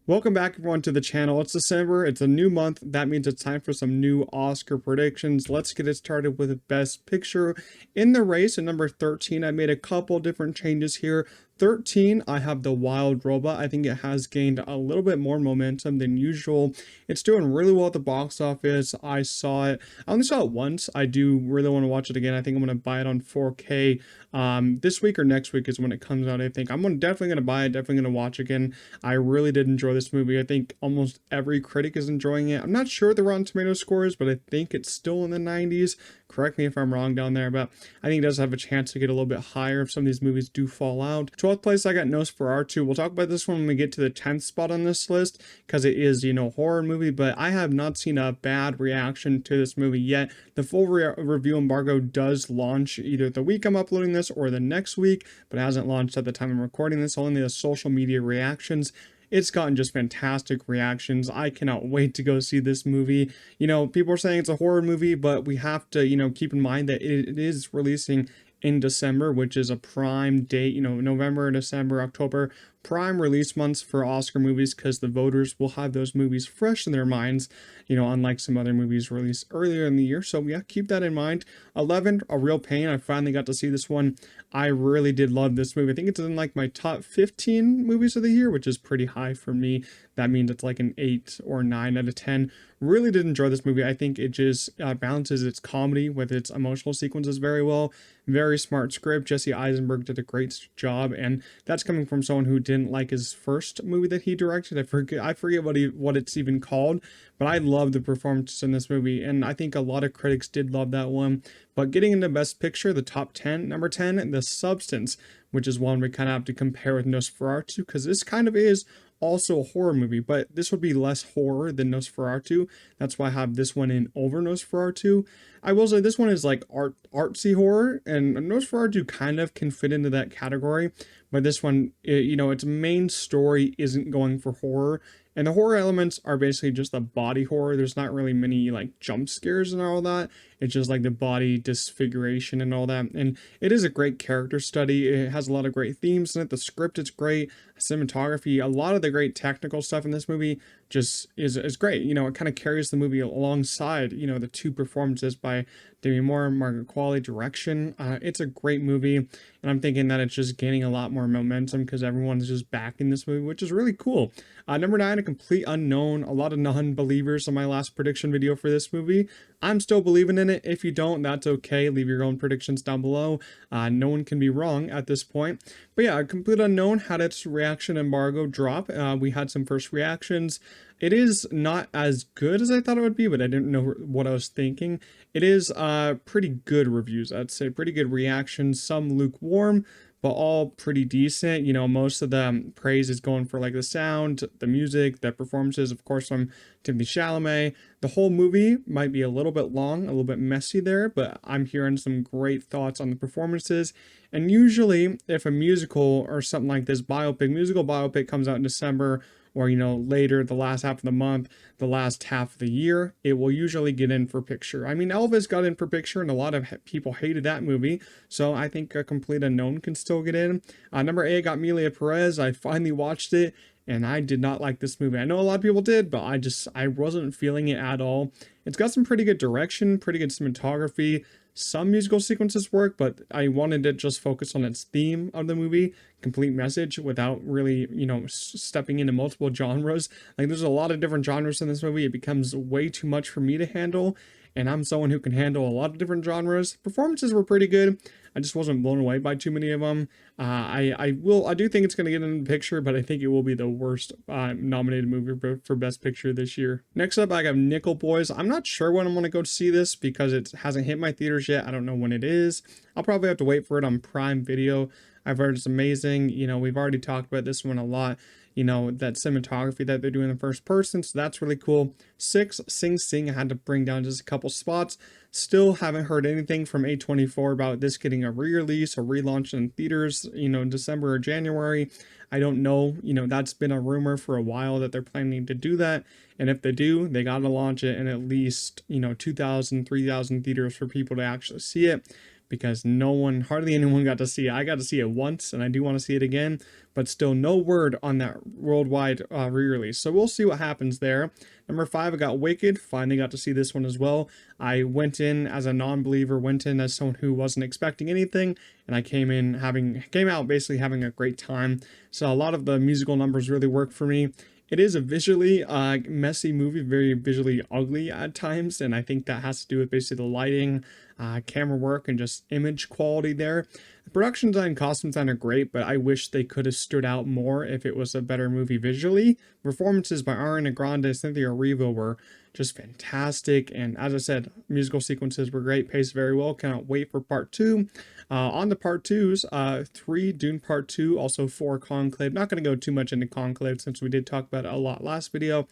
Welcome back everyone to the channel. It's December, it's a new month. That means it's time for some new Oscar predictions. Let's get it started with Best Picture. In the race at number 13, I made a couple different changes here. 13, I have The Wild Robot. I think it has gained a little bit more momentum than usual. It's doing really well at the box office. I only saw it once. I do really want to watch it again. I think I'm going to buy it on 4K this week or next week is when it comes out. I think I'm definitely going to buy it, definitely going to watch again. I really did enjoy this movie. I think almost every critic is enjoying it. I'm not sure the Rotten Tomato score is, but I think it's still in the 90s. Correct me if I'm wrong down there, but I think it does have a chance to get a little bit higher if some of these movies do fall out. 12th place, I got Nosferatu. We'll talk about this one when we get to the 10th spot on this list, because it is, a horror movie, but I have not seen a bad reaction to this movie yet. The full review embargo does launch either the week I'm uploading this or the next week, but it hasn't launched at the time I'm recording this, only the social media reactions. It's gotten just fantastic reactions. I cannot wait to go see this movie. People are saying it's a horror movie, but we have to, keep in mind that it is releasing in December, which is a prime date, November, December, October, prime release months for Oscar movies, because the voters will have those movies fresh in their minds, unlike some other movies released earlier in the year. So yeah, keep that in mind. 11, A Real Pain. I finally got to see this one. I really did love this movie. I think it's in like my top 15 movies of the year, which is pretty high for me. That means it's like an 8 or 9 out of 10. Really did enjoy this movie. I think it just balances its comedy with its emotional sequences very well. Very smart script. Jesse Eisenberg did a great job, and that's coming from someone who didn't like his first movie that he directed. I forget what it's even called, but I love the performance in this movie, and I think a lot of critics did love that one. But getting into Best Picture, the top 10, number 10, The Substance, which is one we kind of have to compare with Nosferatu, because this kind of is also a horror movie, but this would be less horror than Nosferatu. That's why I have this one in over Nosferatu. I will say this one is like artsy horror, and Nosferatu kind of can fit into that category, but this one, its main story isn't going for horror. And the horror elements are basically just the body horror. There's not really many like jump scares and all that. It's just like the body disfiguration and all that. And it is a great character study. It has a lot of great themes in it. The script is great. Cinematography, a lot of the great technical stuff in this movie just is great. It kind of carries the movie alongside, the two performances by Demi Moore and Margaret Qualley. Direction. It's a great movie. And I'm thinking that it's just gaining a lot more momentum because everyone's just backing this movie, which is really cool. Number 9, A Complete Unknown. A lot of non-believers on my last prediction video for this movie. I'm still believing in it. If you don't, that's okay. Leave your own predictions down below. No one can be wrong at this point. But yeah, A Complete Unknown had its reaction embargo drop. We had some first reactions. It is not as good as I thought it would be, but I didn't know what I was thinking. It is pretty good reviews, I'd say. Pretty good reactions. Some lukewarm, but all pretty decent. Most of the praise is going for like the sound, the music, the performances, of course, from Timothée Chalamet. The whole movie might be a little bit long, a little bit messy there, but I'm hearing some great thoughts on the performances. And usually, if a musical or something like this musical biopic comes out in December, or later, the last half of the month, the last half of the year, it will usually get in for picture. I mean, Elvis got in for picture, and a lot of people hated that movie, so I think A Complete Unknown can still get in. Number 8 got Emilia Perez. I finally watched it, and I did not like this movie. I know a lot of people did, but I wasn't feeling it at all. It's got some pretty good direction, pretty good cinematography. Some musical sequences work, but I wanted to just focus on its theme of the movie, complete message, without really, stepping into multiple genres. Like, there's a lot of different genres in this movie. It becomes way too much for me to handle, and I'm someone who can handle a lot of different genres. Performances were pretty good. I just wasn't blown away by too many of them. I do think it's going to get in the picture, but I think it will be the worst nominated movie for Best Picture this year. Next up, I got Nickel Boys. I'm not sure when I'm going to go see this because it hasn't hit my theaters yet. I don't know when it is. I'll probably have to wait for it on Prime Video. I've heard it's amazing. We've already talked about this one a lot. That cinematography that they're doing in first person, so that's really cool. 6, Sing Sing. I had to bring down just a couple spots. Still haven't heard anything from A24 about this getting a re-release or relaunch in theaters, in December or January. I don't know. That's been a rumor for a while that they're planning to do that. And if they do, they got to launch it in at least, 2,000, 3,000 theaters for people to actually see it. because hardly anyone got to see it. I got to see it once, and I do want to see it again, but still no word on that worldwide re-release. So we'll see what happens there. Number 5, I got Wicked. Finally got to see this one as well. I went in as a non-believer, went in as someone who wasn't expecting anything, and I came out basically having a great time. So a lot of the musical numbers really work for me. It is a visually messy movie, very visually ugly at times, and I think that has to do with basically the lighting, camera work, and just image quality there. The production design, costume design are great, but I wish they could have stood out more if it was a better movie visually. Performances by Ariana Grande, Cynthia Erivo were just fantastic, and as I said, musical sequences were great, paced very well. Cannot wait for part 2. On the part 2s, 3 Dune part 2, also 4 Conclave. Not going to go too much into Conclave since we did talk about it a lot last video.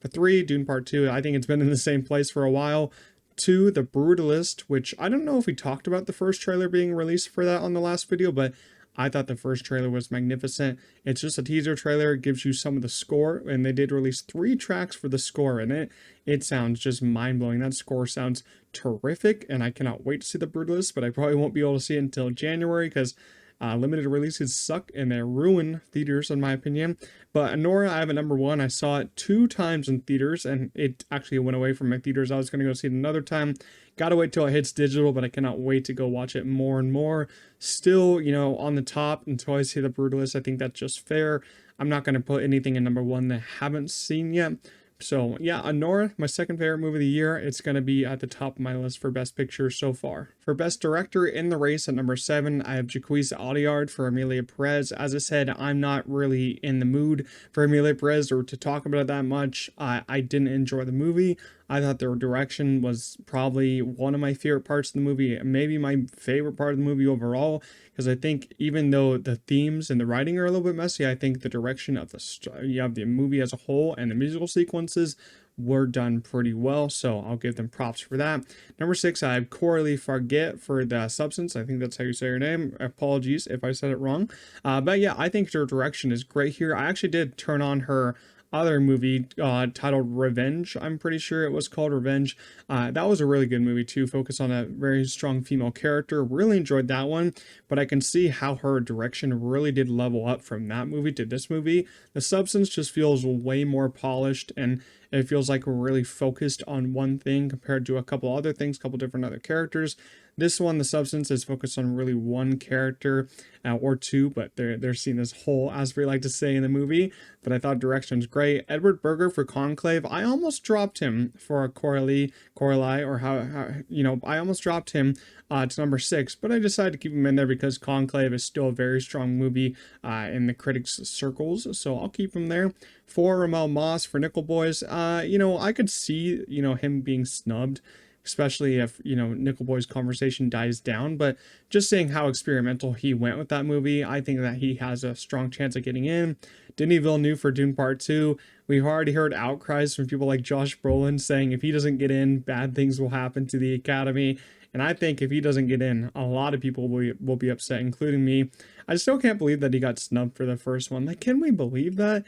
But 3 Dune part 2, I think it's been in the same place for a while. 2 The Brutalist, which I don't know if we talked about the first trailer being released for that on the last video, but I thought the first trailer was magnificent. It's just a teaser trailer. It gives you some of the score, and they did release 3 tracks for the score, and it sounds just mind-blowing. That score sounds terrific, and I cannot wait to see The Brutalist, but I probably won't be able to see it until January, because limited releases suck and they ruin theaters, in my opinion. But Anora, I have a number 1. I saw it 2 times in theaters, and it actually went away from my theaters. I was going to go see it another time. Gotta wait till it hits digital, but I cannot wait to go watch it more and more. Still, on the top until I see The Brutalist. I think that's just fair. I'm not going to put anything in number 1 that I haven't seen yet. So yeah, Anora, my second favorite movie of the year. It's going to be at the top of my list for Best Picture so far. For Best Director in the race at number 7, I have Jacquees Audiard for Emilia Perez. As I said, I'm not really in the mood for Emilia Perez or to talk about it that much. I didn't enjoy the movie. I thought the direction was probably one of my favorite parts of the movie, maybe my favorite part of the movie overall, because I think even though the themes and the writing are a little bit messy, I think the direction of the movie as a whole and the musical sequences were done pretty well, so I'll give them props for that. Number 6, I have Coralie Farget for The Substance. I think that's how you say her name. Apologies if I said it wrong. But yeah, I think her direction is great here. I actually did turn on her other movie titled Revenge. I'm pretty sure it was called Revenge. That was a really good movie too, focused on a very strong female character. Really enjoyed that one, but I can see how her direction really did level up from that movie to this movie. The Substance just feels way more polished, and it feels like we're really focused on one thing compared to a couple other things, couple different other characters. This one, The Substance, is focused on really one character or two, but they're seen as whole, as we like to say in the movie. But I thought direction's great. Edward Berger for Conclave. I almost dropped him for Coralie, or I almost dropped him to number 6, but I decided to keep him in there because Conclave is still a very strong movie in the critics' circles, so I'll keep him there. For Ramel Moss for Nickel Boys, I could see, him being snubbed, especially if, Nickel Boy's conversation dies down. But just saying how experimental he went with that movie, I think that he has a strong chance of getting in. Denis Villeneuve for Dune Part 2. We've already heard outcries from people like Josh Brolin saying if he doesn't get in, bad things will happen to the Academy. And I think if he doesn't get in, a lot of people will be upset, including me. I still can't believe that he got snubbed for the first one. Like, can we believe that?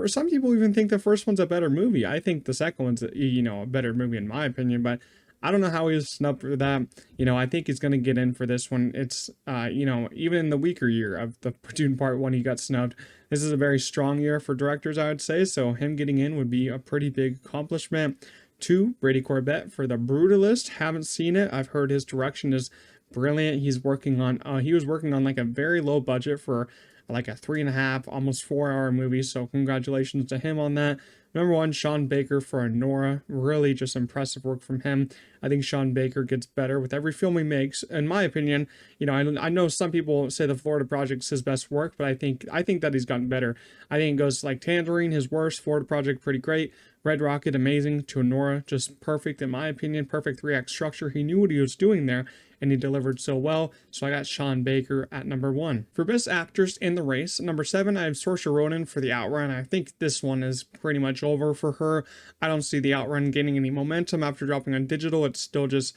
Some people even think the first one's a better movie. I think the second one's, a better movie in my opinion, but I don't know how he was snubbed for that. I think he's going to get in for this one. It's, even in the weaker year of the Dune Part 1, he got snubbed. This is a very strong year for directors, I would say, so him getting in would be a pretty big accomplishment. 2, Brady Corbett for The Brutalist. Haven't seen it. I've heard his direction is brilliant. He was working on like a very low budget for like a 3.5, almost 4-hour movie, so congratulations to him on that. Number 1, Sean Baker for Anora. Really just impressive work from him. I think Sean Baker gets better with every film he makes. In my opinion, I know some people say the Florida Project's his best work, but I think that he's gotten better. I think it goes like Tangerine, his worst, Florida Project, pretty great. Red Rocket, amazing. To Anora, just perfect in my opinion. Perfect 3-act structure. He knew what he was doing there, and he delivered so well. So I got Sean Baker at number 1. For Best Actress in the race, number 7, I have Saoirse Ronan for The Outrun. I think this one is pretty much over for her. I don't see The Outrun gaining any momentum after dropping on digital. It's still just,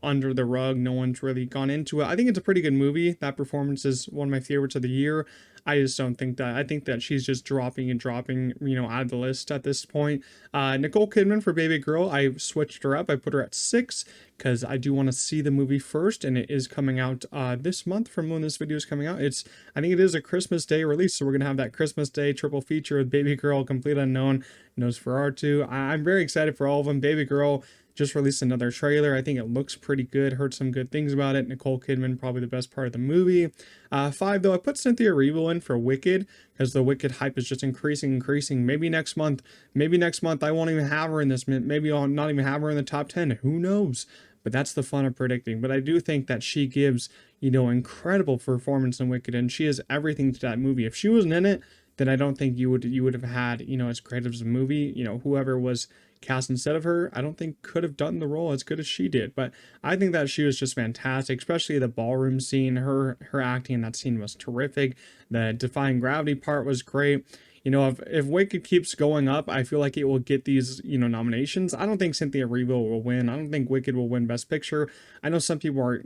under the rug. No one's really gone into it. I think it's a pretty good movie. That performance is one of my favorites of the year. I just don't think that. I think that she's just dropping and dropping, out of the list at this point. Nicole Kidman for Baby Girl, I switched her up. I put her at 6 because I do want to see the movie first, and it is coming out this month from when this video is coming out. I think it is a Christmas Day release, so we're gonna have that Christmas Day triple feature with Baby Girl, Complete Unknown, Nosferatu. I'm very excited for all of them. Baby Girl just released another trailer. I think it looks pretty good. Heard some good things about it. Nicole Kidman, probably the best part of the movie. 5, though, I put Cynthia Erivo in for Wicked because the Wicked hype is just increasing. Maybe next month I won't even have her in this. Maybe I'll not even have her in the top 10. Who knows? But that's the fun of predicting. But I do think that she gives, incredible performance in Wicked, and she is everything to that movie. If she wasn't in it, then I don't think you would have had, as great as a movie. Whoever was cast instead of her, I don't think could have done the role as good as she did. But I think that she was just fantastic, especially the ballroom scene. Her acting in that scene was terrific. The defying gravity part was great. If Wicked keeps going up, I feel like it will get these, nominations. I don't think Cynthia Erivo will win. I don't think Wicked will win Best Picture. I know some people are,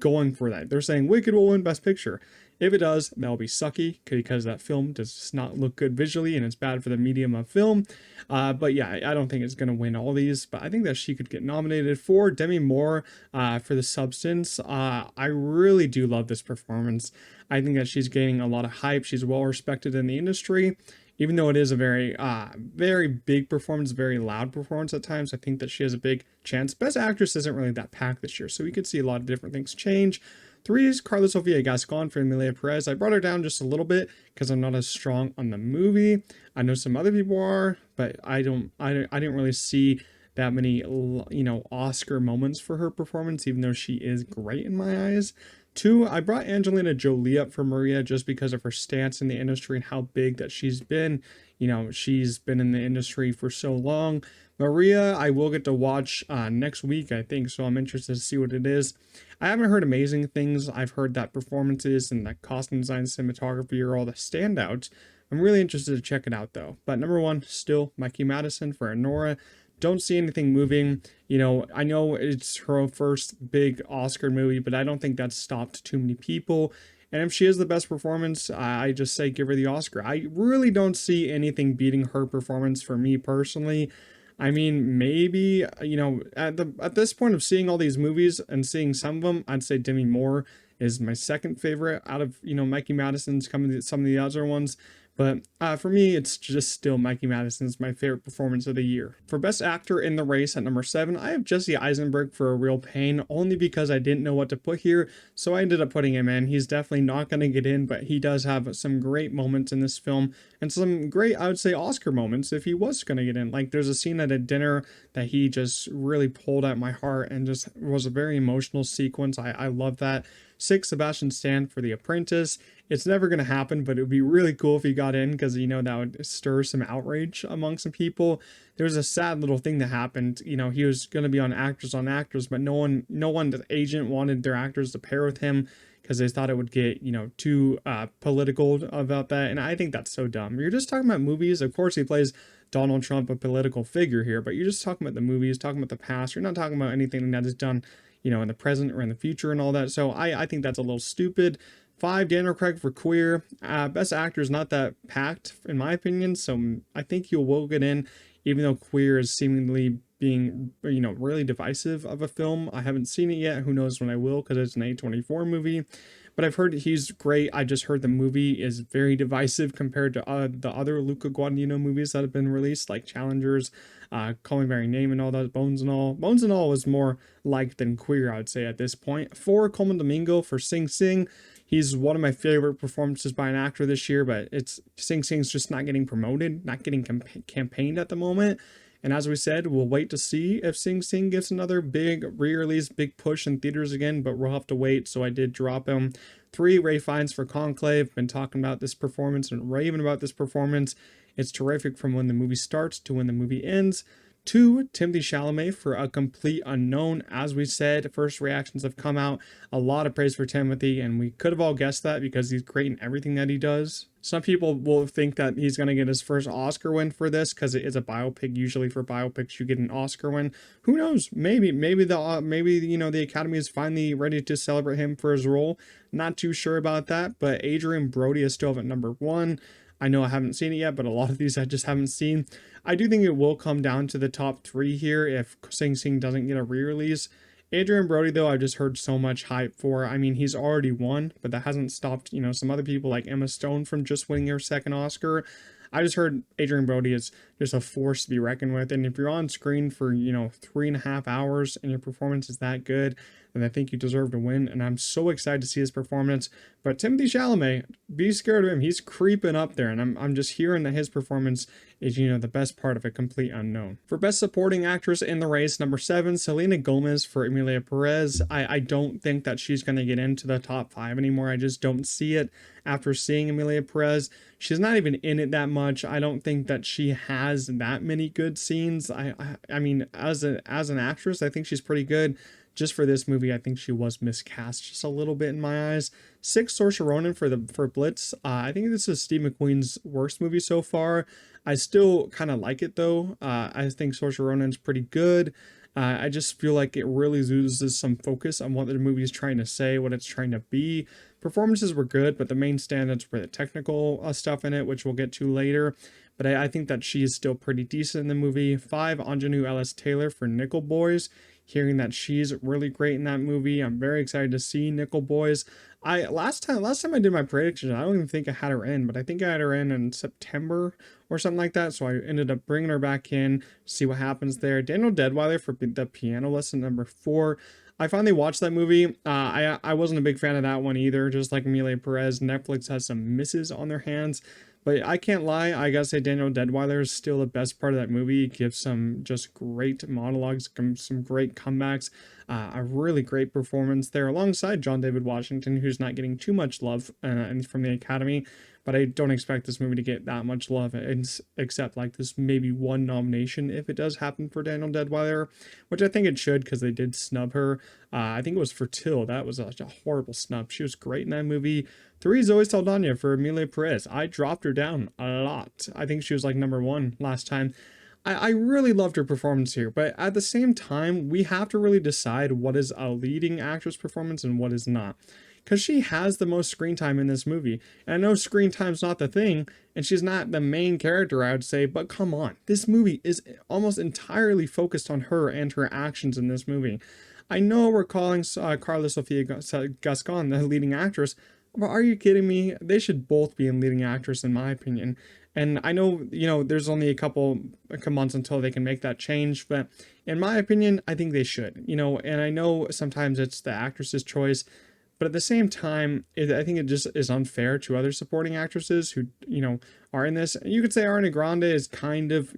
going for that. They're saying Wicked will win Best Picture. If it does, that'll be sucky because that film does not look good visually and it's bad for the medium of film. But yeah, I don't think it's going to win all these, but I think that she could get nominated. For Demi Moore for The Substance. I really do love this performance. I think that she's gaining a lot of hype. She's well respected in the industry. Even though it is a very big performance, very loud performance at times, I think that she has a big chance. Best Actress isn't really that packed this year, so we could see a lot of different things change. 3 is Carla Sofia Gascon for Emilia Perez. I brought her down just a little bit because I'm not as strong on the movie. I know some other people are, but I didn't really see that many, Oscar moments for her performance, even though she is great in my eyes. 2, I brought Angelina Jolie up for Maria just because of her stance in the industry and how big that she's been. She's been in the industry for so long. Maria, I will get to watch next week, I think, so I'm interested to see what it is. I haven't heard amazing things. I've heard that performances and that costume design, cinematography are all the standouts. I'm really interested to check it out, though. But number 1, still Mikey Madison for Anora. Don't see anything moving. I know it's her first big Oscar movie, but I don't think that's stopped too many people. And if she is the best performance, I just say give her the Oscar. I really don't see anything beating her performance for me personally. I mean, maybe, at this point of seeing all these movies and seeing some of them, I'd say Demi Moore is my second favorite out of, Mikey Madison's, some of the other ones. But for me, it's just still Mikey Madison's my favorite performance of the year. For Best Actor in the race at number 7, I have Jesse Eisenberg for A Real Pain, only because I didn't know what to put here, so I ended up putting him in. He's definitely not going to get in, but he does have some great moments in this film, and some great, I would say, Oscar moments if he was going to get in. Like, there's a scene at a dinner that he just really pulled at my heart and just was a very emotional sequence. I love that. 6, Sebastian Stan for The Apprentice. It's never going to happen, but it would be really cool if he got in because, that would stir some outrage among some people. There was a sad little thing that happened. He was going to be on Actors, but no one, the agent wanted their actors to pair with him because they thought it would get, too political about that. And I think that's so dumb. You're just talking about movies. Of course, he plays Donald Trump, a political figure here, but you're just talking about the movies, talking about the past. You're not talking about anything that is done, in the present or in the future and all that. So I think that's a little stupid. 5, Daniel Craig for Queer. Best Actor is not that packed, in my opinion, so I think he will get in, even though Queer is seemingly being, really divisive of a film. I haven't seen it yet. Who knows when I will, because it's an A24 movie. But I've heard he's great. I just heard the movie is very divisive compared to the other Luca Guadagnino movies that have been released, like Challengers, Call Me By Your Name and all that, Bones and All. Bones and All was more liked than Queer, I would say, at this point. 4, Coleman Domingo for Sing Sing. He's one of my favorite performances by an actor this year, but Sing Sing's just not getting promoted, not getting campaigned at the moment. And as we said, we'll wait to see if Sing Sing gets another big re-release, big push in theaters again, but we'll have to wait. So I did drop him. 3, Ray Fiennes for Conclave. Been talking about this performance and raving about this performance. It's terrific from when the movie starts to when the movie ends. 2, Timothy Chalamet for A Complete Unknown. As we said, first reactions have come out. A lot of praise for Timothy, and we could have all guessed that because he's great in everything that he does. Some people will think that he's going to get his first Oscar win for this because it is a biopic. Usually for biopics, you get an Oscar win. Who knows? Maybe the Academy is finally ready to celebrate him for his role. Not too sure about that, but Adrian Brody is still at number 1. I know I haven't seen it yet, but a lot of these I just haven't seen. I do think it will come down to the top 3 here if Sing Sing doesn't get a re-release. Adrian Brody, though, I've just heard so much hype for. I mean, he's already won, but that hasn't stopped, some other people like Emma Stone from just winning her second Oscar. I just heard Adrian Brody is just a force to be reckoned with. And if you're on screen for, 3.5 hours and your performance is that good, then I think you deserve to win. And I'm so excited to see his performance. But Timothy Chalamet, be scared of him. He's creeping up there. And I'm just hearing that his performance is, the best part of A Complete Unknown. For Best Supporting Actress in the race, number 7, Selena Gomez for Emilia Perez. I don't think that she's going to get into the top 5 anymore. I just don't see it after seeing Emilia Perez. She's not even in it that much. I don't think that she has that many good scenes. I mean, as an actress, I think she's pretty good. Just for this movie, I think she was miscast just a little bit in my eyes. 6, Saoirse Ronan for Blitz. I think this is Steve McQueen's worst movie so far. I still kind of like it though. I think Saoirse Ronan's pretty good. I just feel like it really loses some focus on what the movie is trying to say, what it's trying to be. Performances were good, but the main standouts were the technical stuff in it, which we'll get to later. But I think that she is still pretty decent in the movie. 5, Anjanou Ellis-Taylor for Nickel Boys. Hearing that she's really great in that movie. I'm very excited to see Nickel Boys. Last time I did my predictions, I don't even think I had her in, but I think I had her in September or something like that. So I ended up bringing her back in, see what happens there. Daniel Deadwyler for The Piano Lesson, number 4. I finally watched that movie. I wasn't a big fan of that one either. Just like Emilia Perez, Netflix has some misses on their hands. But I can't lie, I gotta say Daniel Deadwyler is still the best part of that movie. He gives some just great monologues, some great comebacks, a really great performance there alongside John David Washington, who's not getting too much love from the Academy. But I don't expect this movie to get that much love, except like this maybe one nomination if it does happen for Daniel Deadwyler, which I think it should because they did snub her. I think it was for Till. That was a horrible snub. She was great in that movie. 3, Zoe Saldana for Emilia Perez. I dropped her down a lot. I think she was like number 1 last time. I really loved her performance here, but at the same time, we have to really decide what is a leading actress performance and what is not. Because she has the most screen time in this movie. And I know screen time's not the thing, and she's not the main character, I would say, but come on. This movie is almost entirely focused on her and her actions in this movie. I know we're calling Carla Sofia Gascon the leading actress, but are you kidding me? They should both be in leading actress, in my opinion. And I know, there's only a couple months until they can make that change, but in my opinion, I think they should, and I know sometimes it's the actress's choice. But at the same time, I think it just is unfair to other supporting actresses who, are in this. You could say Ariana Grande is kind of,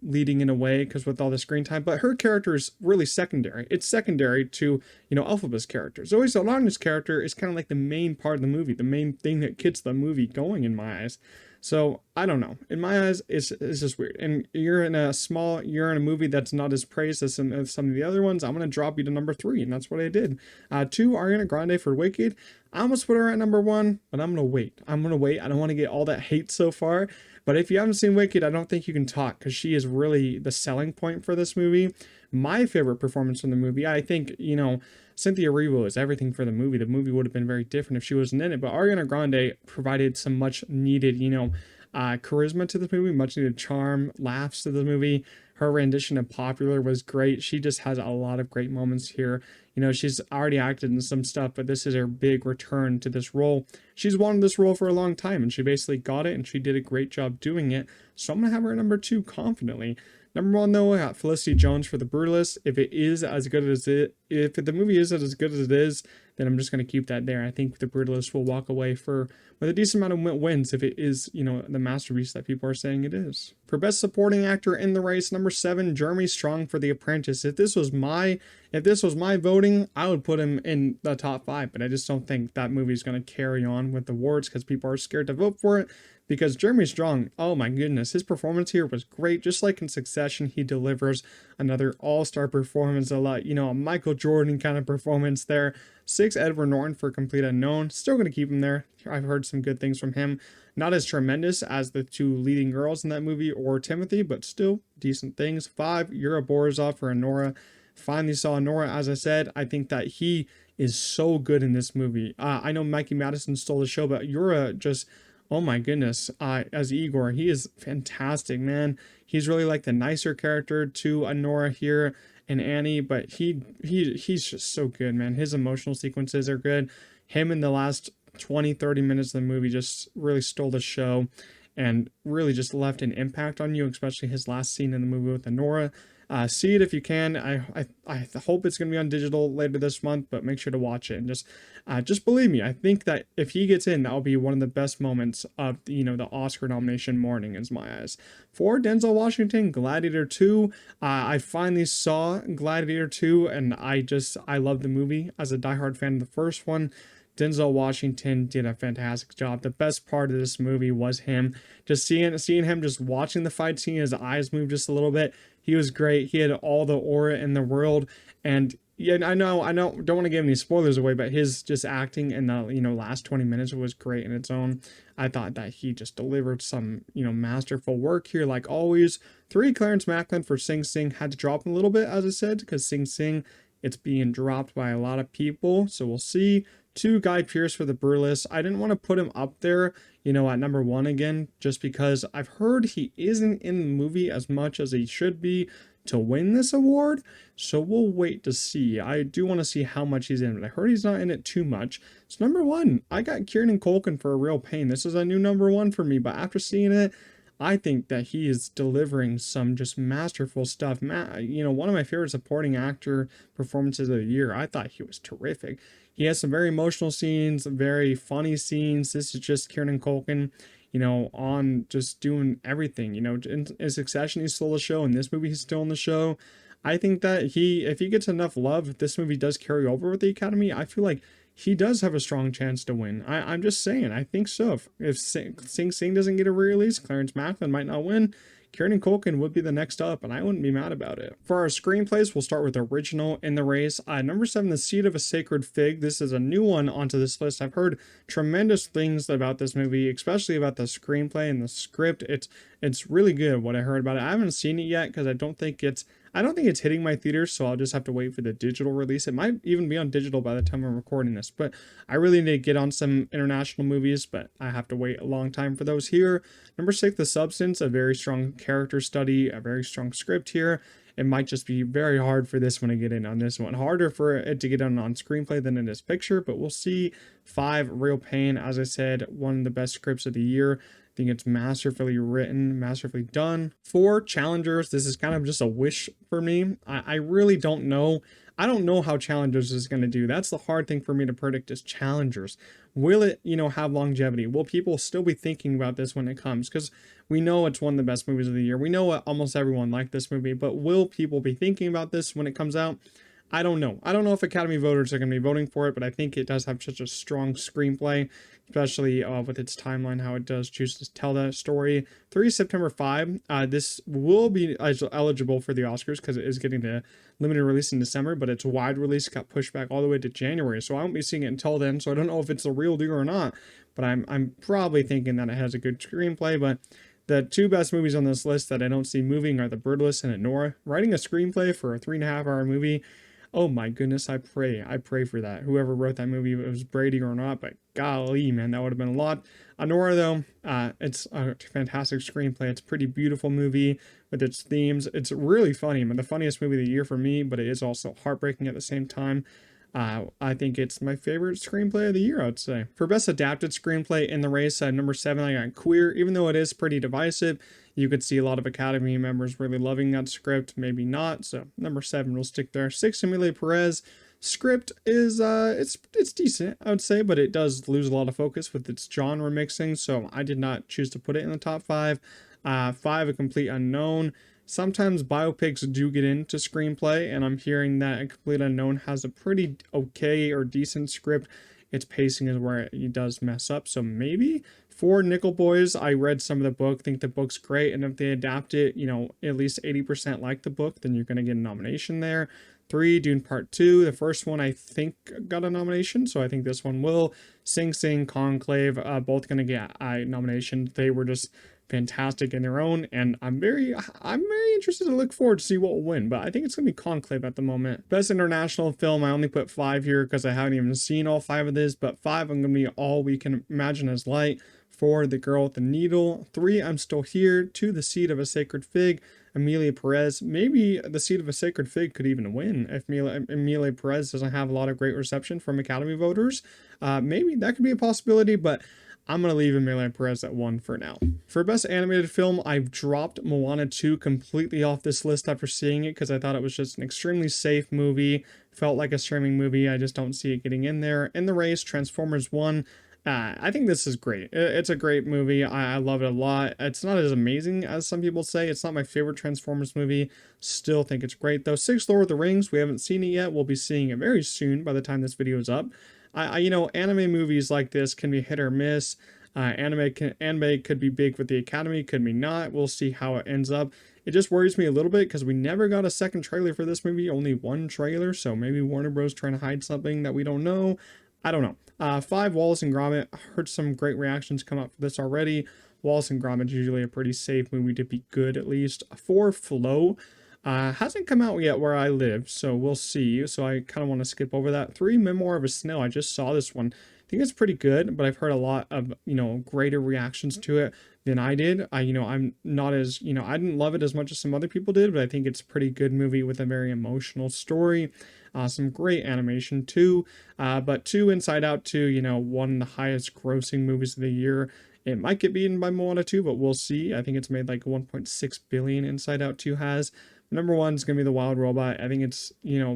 leading in a way because with all the screen time, but her character is really secondary. It's secondary to, Elphaba's character. Zoe Saldana's character is kind of like the main part of the movie, the main thing that gets the movie going in my eyes. So I don't know. In my eyes, it's just weird. And you're in a movie that's not as praised as some of the other ones. I'm gonna drop you to number 3, and that's what I did. 2, Ariana Grande for Wicked. I almost put her at number 1, but I'm gonna wait. I don't want to get all that hate so far. But if you haven't seen Wicked, I don't think you can talk because she is really the selling point for this movie. My favorite performance in the movie, I think, Cynthia Erivo is everything for the movie. The movie would have been very different if she wasn't in it. But Ariana Grande provided some much needed, charisma to the movie, much needed charm, laughs to the movie. Her rendition of Popular was great. She just has a lot of great moments here. She's already acted in some stuff, but this is her big return to this role. She's wanted this role for a long time, and she basically got it, and she did a great job doing it. So I'm going to have her at number 2 confidently. Number 1, though, I got Felicity Jones for The Brutalist. If the movie isn't as good as it is, then I'm just going to keep that there. I think The Brutalist will walk away with a decent amount of wins if it is, the masterpiece that people are saying it is. For Best Supporting Actor in the race, number 7, Jeremy Strong for The Apprentice. If this was my voting, I would put him in the top 5, but I just don't think that movie is going to carry on with awards because people are scared to vote for it because Jeremy Strong, oh my goodness, his performance here was great. Just like in Succession, he delivers another all-star performance, a lot, a Michael Jordan kind of performance there. 6, Edward Norton for Complete Unknown. Still going to keep him there. I've heard some good things from him. Not as tremendous as the 2 leading girls in that movie or Timothy, but still decent things. 5, Yura Borzov for Anora. Finally saw Anora, as I said. I think that he is so good in this movie. I know Mikey Madison stole the show, but Yura just, oh my goodness, as Igor, he is fantastic, man. He's really like the nicer character to Anora here and Annie, but he's just so good, man. His emotional sequences are good. Him in the last 20-30 minutes of the movie just really stole the show and really just left an impact on you, especially his last scene in the movie with Anora. See it if you can. I hope it's going to be on digital later this month, but make sure to watch it and just believe me. I think that if he gets in, that'll be one of the best moments of the Oscar nomination morning, in my eyes. For Denzel Washington, Gladiator 2. I finally saw Gladiator 2, and I love the movie as a diehard fan of the first one. Denzel Washington did a fantastic job. The best part of this movie was him. Just seeing him just watching the fight, seeing his eyes move just a little bit. He was great. He had all the aura in the world. And yeah, I know, don't want to give any spoilers away, but his just acting in the, last 20 minutes was great in its own. I thought that he just delivered some, masterful work here, like always. 3, Clarence Macklin for Sing Sing had to drop a little bit, as I said, because Sing Sing, it's being dropped by a lot of people. So we'll see. 2, Guy Pearce for The Brutalist. I didn't want to put him up there, at number 1 again, just because I've heard he isn't in the movie as much as he should be to win this award. So we'll wait to see. I do want to see how much he's in, but I heard he's not in it too much. So number 1, I got Kieran Culkin for A Real Pain. This is a new number 1 for me, but after seeing it, I think that he is delivering some just masterful stuff. One of my favorite supporting actor performances of the year. I thought he was terrific. He has some very emotional scenes, very funny scenes. This is just Kieran Culkin, on just doing everything. In Succession, he stole the show. In this movie, he's still in the show. I think that if he gets enough love, if this movie does carry over with the Academy, I feel like he does have a strong chance to win. I'm just saying, I think so. If Sing Sing doesn't get a re-release, Clarence Macklin might not win. Kieran Culkin would be the next up, and I wouldn't be mad about it. For our screenplays, we'll start with original in the race. Number 7, The Seed of a Sacred Fig. This is a new one onto this list. I've heard tremendous things about this movie, especially about the screenplay and the script. It's really good, what I heard about it. I haven't seen it yet because I don't think it's hitting my theaters, so I'll just have to wait for the digital release. It might even be on digital by the time I'm recording this, but I really need to get on some international movies, but I have to wait a long time for those here. Number 6, The Substance, a very strong character study, a very strong script here. It might just be very hard for this one to get in on this one. Harder for it to get on screenplay than it is picture, but we'll see. 5, Real Pain, as I said, one of the best scripts of the year. I think it's masterfully written, masterfully done. 4, Challengers. This is kind of just a wish for me. I really don't know. I don't know how Challengers is going to do. That's the hard thing for me to predict is Challengers. Will it, have longevity? Will people still be thinking about this when it comes? Because we know it's one of the best movies of the year. We know almost everyone liked this movie, but will people be thinking about this when it comes out? I don't know. I don't know if Academy voters are going to be voting for it, but I think it does have such a strong screenplay, especially with its timeline, how it does choose to tell that story. 3, September 5. This will be eligible for the Oscars because it is getting the limited release in December, but its wide release got pushed back all the way to January, so I won't be seeing it until then, so I don't know if it's a real deal or not, but I'm probably thinking that it has a good screenplay. But the 2 best movies on this list that I don't see moving are The Brutalist and Anora. Writing a screenplay for a 3.5-hour movie, oh my goodness, I pray for that. Whoever wrote that movie, it was Brady or not, but golly, man, that would have been a lot. Anora, though, it's a fantastic screenplay. It's a pretty beautiful movie with its themes. It's really funny. I mean, the funniest movie of the year for me, but it is also heartbreaking at the same time. I think it's my favorite screenplay of the year, I'd say. For best adapted screenplay in the race, number 7, I got Queer. Even though it is pretty divisive, you could see a lot of Academy members really loving that script, maybe not. So number 7 will stick there. 6, Emilia Perez. Script is it's decent, I would say, but it does lose a lot of focus with its genre mixing, so I did not choose to put it in the top 5. 5, A Complete Unknown. Sometimes biopics do get into screenplay, and I'm hearing that A Complete Unknown has a pretty okay or decent script. Its pacing is where it does mess up, so maybe For Nickel Boys, I read some of the book, think the book's great, and if they adapt it, at least 80% like the book, then you're going to get a nomination there. 3, Dune Part 2. The first one I think got a nomination, so I think this one will. Sing Sing, Conclave, both going to get a nomination. They were just fantastic in their own, and I'm very interested to look forward to see what will win, but I think it's gonna be Conclave at the moment. Best international film, I only put 5 here because I haven't even seen all 5 of this, but 5 I'm gonna be All We Can Imagine As Light. 4, The Girl with the Needle. 3, I'm Still Here. 2, The Seed of a Sacred Fig, Emilia Perez. Maybe The Seed of a Sacred Fig could even win if Emilia Perez doesn't have a lot of great reception from Academy voters. Maybe that could be a possibility, but I'm going to leave Emilia Perez at 1 for now. For Best Animated Film, I've dropped Moana 2 completely off this list after seeing it because I thought it was just an extremely safe movie. Felt like a streaming movie. I just don't see it getting in there. In the race, Transformers 1. I think this is great. It's a great movie. I love it a lot. It's not as amazing as some people say. It's not my favorite Transformers movie. Still think it's great though. 6, Lord of the Rings. We haven't seen it yet. We'll be seeing it very soon by the time this video is up. Anime movies like this can be hit or miss. Anime could be big with the Academy, could be not. We'll see how it ends up. It just worries me a little bit because we never got a second trailer for this movie, only 1 trailer. So maybe Warner Bros. Trying to hide something that we don't know. I don't know. 5, Wallace and Gromit. I heard some great reactions come up for this already. Wallace and Gromit is usually a pretty safe movie to be good at least. 4, Flow. Hasn't come out yet where I live, so we'll see. So I kind of want to skip over that. 3, Memoir of a Snail. I just saw this one. I think it's pretty good, but I've heard a lot of, greater reactions to it than I did. I'm not as, I didn't love it as much as some other people did, but I think it's a pretty good movie with a very emotional story. Some great animation too. But 2, Inside Out 2, one of the highest grossing movies of the year. It might get beaten by Moana 2, but we'll see. I think it's made like 1.6 billion Inside Out 2 has. Number 1 is going to be The Wild Robot. I think it's,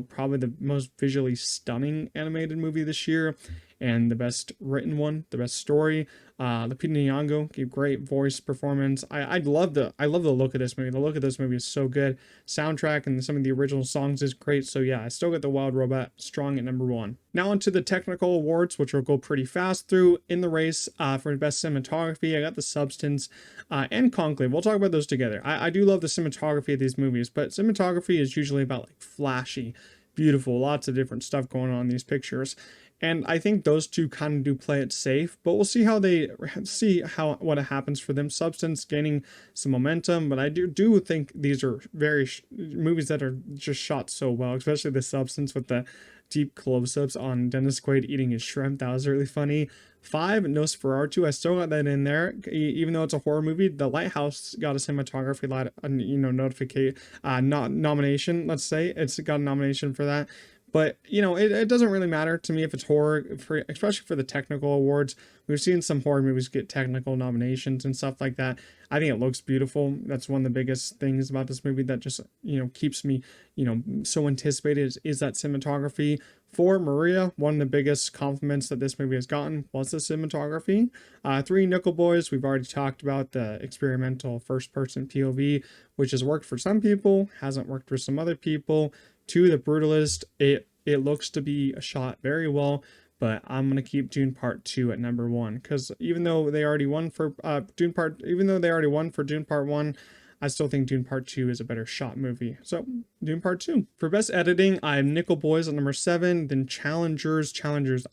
probably the most visually stunning animated movie this year and the best written one, the best story. Lupita Nyong'o gave great voice performance. I love the look of this movie. The look of this movie is so good. Soundtrack and some of the original songs is great. So yeah, I still get The Wild Robot strong at number 1. Now onto the technical awards, which we'll go pretty fast through. In the race for best cinematography, I got The Substance and Conclave. We'll talk about those together. I do love the cinematography of these movies, but cinematography is usually about like flashy, beautiful, lots of different stuff going on in these pictures. And I think those two kind of do play it safe, but we'll see what happens for them. Substance gaining some momentum, but I do think these are movies that are just shot so well, especially The Substance with the deep close-ups on Dennis Quaid eating his shrimp. That was really funny. 5, Nosferatu. I still got that in there, even though it's a horror movie. The Lighthouse got a cinematography nomination. Let's say it's got a nomination for that. But, it doesn't really matter to me if it's horror, especially for the technical awards. We've seen some horror movies get technical nominations and stuff like that. I think it looks beautiful. That's one of the biggest things about this movie that just, keeps me, so anticipated is that cinematography. For Maria, one of the biggest compliments that this movie has gotten was the cinematography. 3, Nickel Boys. We've already talked about the experimental first-person POV, which has worked for some people, hasn't worked for some other people. 2, The Brutalist. It looks to be shot very well, but I'm gonna keep Dune Part 2 at number 1 because even though they already won for Dune Part 1, I still think Dune Part 2 is a better shot movie. So Dune Part 2. For best editing, I have Nickel Boys at number 7, then Challengers.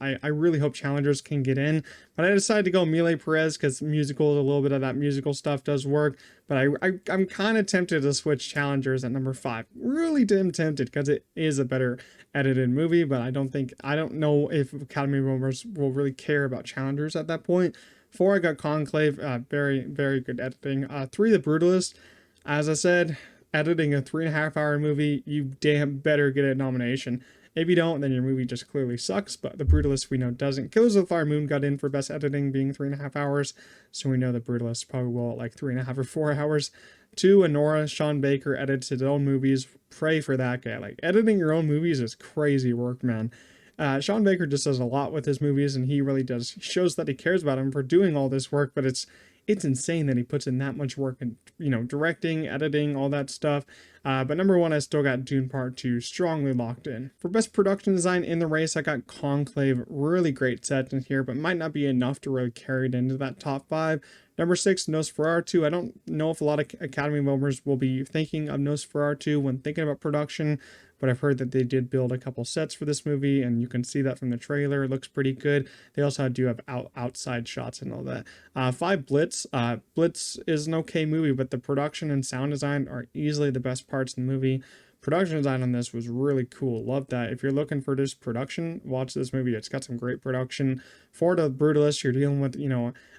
I really hope Challengers can get in, but I decided to go Emilia Perez because musical, a little bit of that musical stuff does work, but I'm kind of tempted to switch Challengers at number 5. Really tempted because it is a better edited movie, but I don't know if Academy members will really care about Challengers at that point. 4, I got Conclave, very, very good editing. 3, The Brutalist. As I said, editing a 3.5-hour movie, you damn better get a nomination. If you don't, then your movie just clearly sucks, but The Brutalist we know doesn't. Killers of the Flower Moon got in for best editing being 3.5 hours, so we know The Brutalist probably will at like 3.5 or 4 hours. 2, Anora. Sean Baker edits his own movies. Pray for that guy. Like, editing your own movies is crazy work, man. Sean Baker just does a lot with his movies, and he really does. He shows that he cares about him for doing all this work, but it's it's insane that he puts in that much work in, directing, editing, all that stuff. But number one, I still got Dune Part 2 strongly locked in. For best production design in the race, I got Conclave, really great sets in here, but might not be enough to really carry it into that top five. Number six, Nosferatu. I don't know if a lot of Academy members will be thinking of Nosferatu when thinking about production, but I've heard that they did build a couple sets for this movie, and you can see that from the trailer. It looks pretty good. They also do have outside shots and all that. Five, Blitz. Blitz is an okay movie, but the production and sound design are easily the best parts in the movie. Production design on this was really cool. Love that. If you're looking for just production, watch this movie. It's got some great production. For the Brutalist, you're dealing with,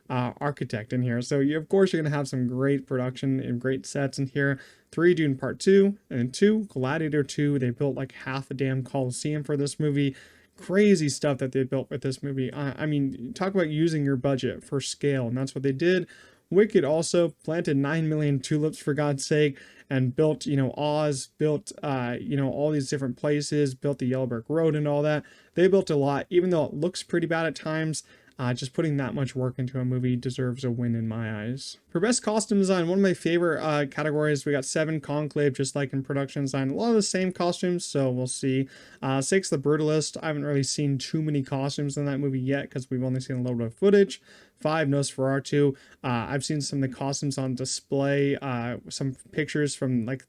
architect in here. So of course you're gonna have some great production and great sets in here. 3, Dune Part 2, and 2, Gladiator 2. They built like half a damn Coliseum for this movie. Crazy stuff that they built with this movie. I mean, talk about using your budget for scale, and that's what they did. Wicked also planted 9 million tulips, for God's sake, and built, Oz, built, all these different places, built the Yellow Brick Road and all that. They built a lot, even though it looks pretty bad at times. Just putting that much work into a movie deserves a win in my eyes. For best costume design, one of my favorite categories, we got 7, Conclave, just like in production design. A lot of the same costumes, so we'll see. 6, The Brutalist. I haven't really seen too many costumes in that movie yet because we've only seen a little bit of footage. 5, Nosferatu. I've seen some of the costumes on display, some pictures from like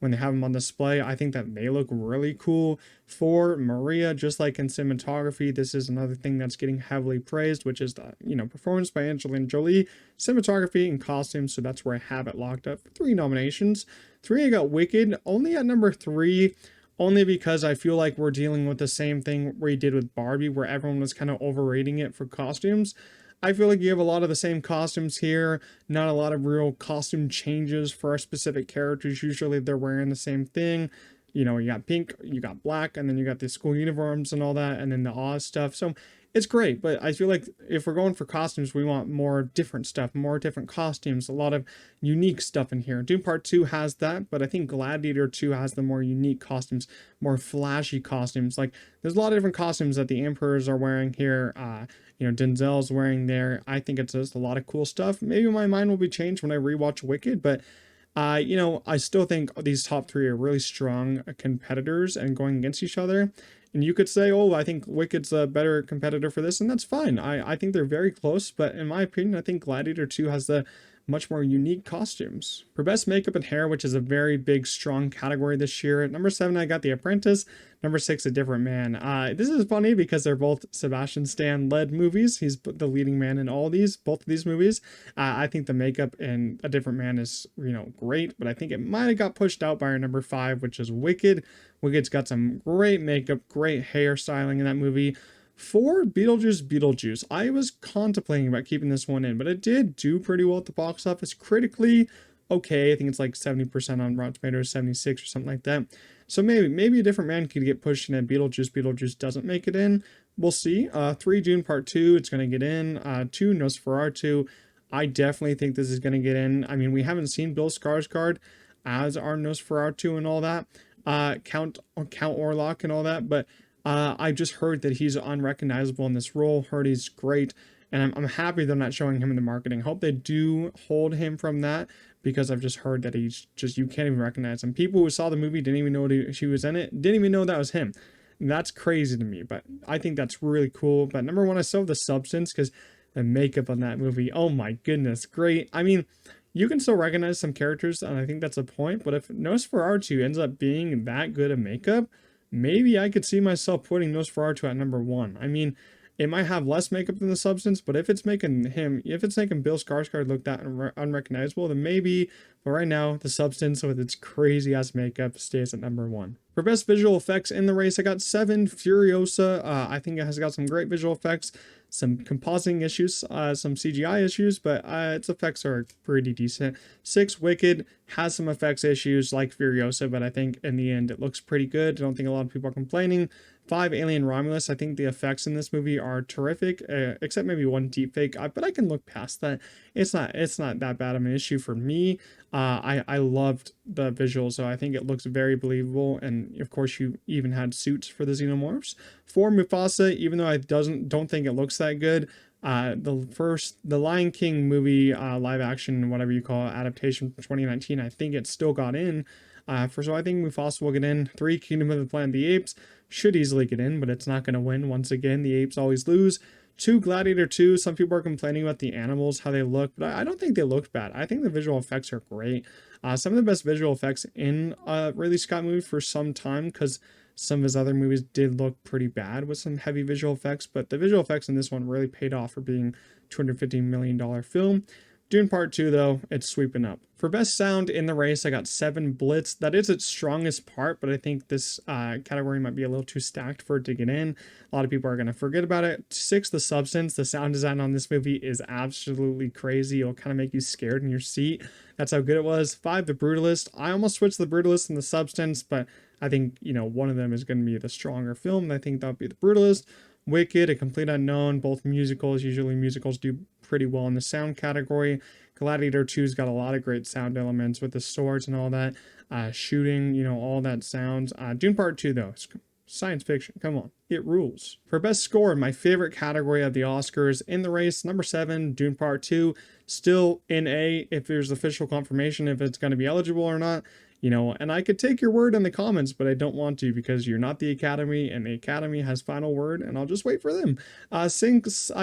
when they have them on display. I think that they look really cool. 4, Maria, just like in cinematography, this is another thing that's getting heavily praised, which is the, performance by Angelina Jolie, cinematography, and costumes. So that's where I have it locked up for 3 nominations. 3, I got Wicked, only at number 3. Only because I feel like we're dealing with the same thing we did with Barbie, where everyone was kind of overrating it for costumes. I feel like you have a lot of the same costumes here, not a lot of real costume changes for our specific characters. Usually they're wearing the same thing. You got pink, you got black, and then you got the school uniforms and all that, and then the Oz stuff. So it's great, but I feel like if we're going for costumes, we want more different stuff, more different costumes, a lot of unique stuff in here. Dune Part 2 has that, but I think Gladiator 2 has the more unique costumes, more flashy costumes. Like, there's a lot of different costumes that the Emperors are wearing here. Denzel's wearing there. I think it's just a lot of cool stuff. Maybe my mind will be changed when I rewatch Wicked, but I still think these top 3 are really strong competitors and going against each other. And you could say, oh, I think Wicked's a better competitor for this, and that's fine. I think they're very close, but in my opinion, I think Gladiator 2 has the much more unique costumes. For best makeup and hair, which is a very big, strong category this year, at number 7, I got The Apprentice. Number 6, A Different Man. This is funny because they're both Sebastian Stan-led movies. He's the leading man in both of these movies. I think the makeup in A Different Man is, great, but I think it might have got pushed out by our number 5, which is Wicked. Wicked's got some great makeup, great hairstyling in that movie. 4, Beetlejuice. I was contemplating about keeping this one in, but it did do pretty well at the box office. Critically, okay. I think it's like 70% on Rotten Tomatoes, 76 or something like that. So maybe A Different Man could get pushed in, and Beetlejuice doesn't make it in. We'll see. 3, Dune Part 2, it's going to get in. 2, Nosferatu. I definitely think this is going to get in. I mean, we haven't seen Bill Skarsgård as our Nosferatu and all that. Count Orlok and all that, but I just heard that he's unrecognizable in this role. Heard he's great, and I'm happy they're not showing him in the marketing. Hope they do hold him from that, because I've just heard that he's just, you can't even recognize him. People who saw the movie didn't even know she was in it, didn't even know that was him. And that's crazy to me, but I think that's really cool. But number 1, I still have The Substance, because the makeup on that movie, oh my goodness, great. I mean, you can still recognize some characters, and I think that's a point, but if Nosferatu ends up being that good at makeup, maybe I could see myself putting Nosferatu at number 1. I mean, it might have less makeup than The Substance, but if it's making Bill Skarsgård look that unrecognizable, then maybe. But right now, The Substance with its crazy ass makeup stays at number 1. For best visual effects in the race, I got 7, Furiosa. I think it has got some great visual effects, some compositing issues, some CGI issues, but its effects are pretty decent. 6, Wicked has some effects issues like Furiosa, but I think in the end it looks pretty good. I don't think a lot of people are complaining. 5, Alien Romulus. I think the effects in this movie are terrific, except maybe one deepfake, but I can look past that. It's not that bad of an issue for me. I loved the visuals, so I think it looks very believable, and of course you even had suits for the xenomorphs. 4, Mufasa, even though I don't think it looks that good, The Lion King movie, live action, whatever you call it, adaptation from 2019, I think it still got in. So I think Mufasa will get in. 3, Kingdom of the Planet of the Apes should easily get in, but it's not going to win. Once again, the apes always lose. 2, Gladiator 2. Some people are complaining about the animals, how they look, but I don't think they looked bad. I think the visual effects are great. Some of the best visual effects in a Ridley Scott movie for some time, because some of his other movies did look pretty bad with some heavy visual effects, but the visual effects in this one really paid off for being $250 million film. Dune Part 2, though, it's sweeping up. For best sound in the race, I got 7, Blitz. That is its strongest part, but I think this category might be a little too stacked for it to get in. A lot of people are going to forget about it. 6, The Substance. The sound design on this movie is absolutely crazy. It'll kind of make you scared in your seat. That's how good it was. 5, The Brutalist. I almost switched The Brutalist and The Substance, but I think, one of them is going to be the stronger film. I think that'll be The Brutalist. Wicked, A Complete Unknown, both musicals. Usually musicals do pretty well in the sound category. Gladiator 2's got a lot of great sound elements with the swords and all that. Shooting, all that sounds. Dune Part 2, though, it's science fiction. Come on, it rules. For best score, my favorite category of the Oscars in the race, number 7, Dune Part 2. Still in A, if there's official confirmation if it's going to be eligible or not. And I could take your word in the comments, but I don't want to, because you're not the Academy, and the Academy has final word, and I'll just wait for them. I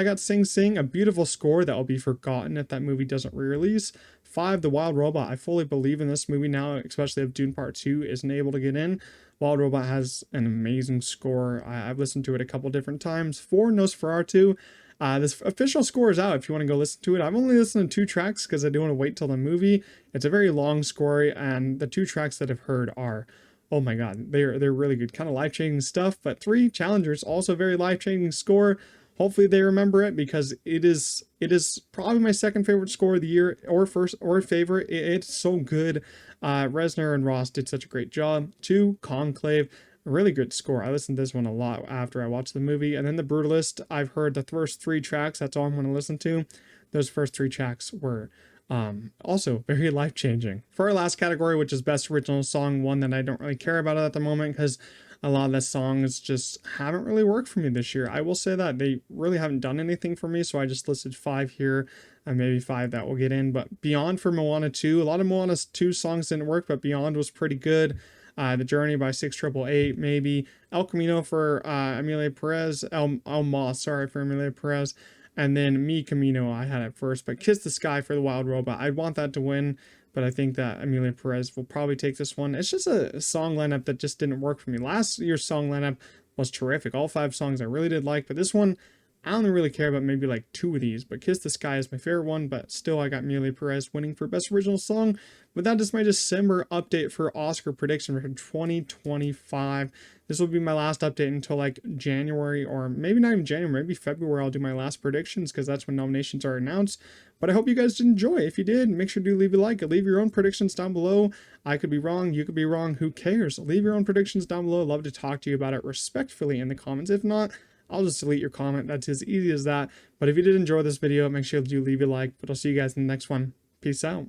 got Sing Sing, a beautiful score that will be forgotten if that movie doesn't re-release. 5, The Wild Robot. I fully believe in this movie now, especially if Dune Part 2 isn't able to get in. Wild Robot has an amazing score. I've listened to it a couple different times. 4, Nosferatu. This official score is out if you want to go listen to it. I've only listened to 2 tracks because I do want to wait till the movie. It's a very long score, and the 2 tracks that I've heard are, oh my god, they're really good. Kind of life-changing stuff. But 3, Challengers, also very life-changing score. Hopefully they remember it, because it is probably my second favorite score of the year, or first or favorite. It's so good. Reznor and Ross did such a great job. 2, Conclave. A really good score. I listened to this one a lot after I watched the movie. And then The Brutalist, I've heard the first 3 tracks. That's all I'm going to listen to. Those first 3 tracks were also very life-changing. For our last category, which is Best Original Song, one that I don't really care about at the moment, because a lot of the songs just haven't really worked for me this year. I will say that they really haven't done anything for me, so I just listed 5 here, and maybe 5 that will get in. But Beyond for Moana 2, a lot of Moana 2 songs didn't work, but Beyond was pretty good. The Journey by 688, maybe. El Camino for Emilia Perez. El Mas, sorry, for Emilia Perez. And then Mi Camino, I had it first. But Kiss the Sky for The Wild Robot. I'd want that to win, but I think that Emilia Perez will probably take this one. It's just a song lineup that just didn't work for me. Last year's song lineup was terrific. All 5 songs I really did like, but this one, I only really care about maybe like 2 of these, but Kiss the Sky is my favorite one, but still I got Emilia Perez winning for Best Original Song. But that is my December update for Oscar prediction for 2025. This will be my last update until like January, or maybe not even January, maybe February. I'll do my last predictions, because that's when nominations are announced. But I hope you guys did enjoy. If you did, make sure to leave a like. Leave your own predictions down below. I could be wrong. You could be wrong. Who cares? Leave your own predictions down below. I'd love to talk to you about it respectfully in the comments. If not, I'll just delete your comment. That's as easy as that. But if you did enjoy this video, make sure to leave a like. But I'll see you guys in the next one. Peace out.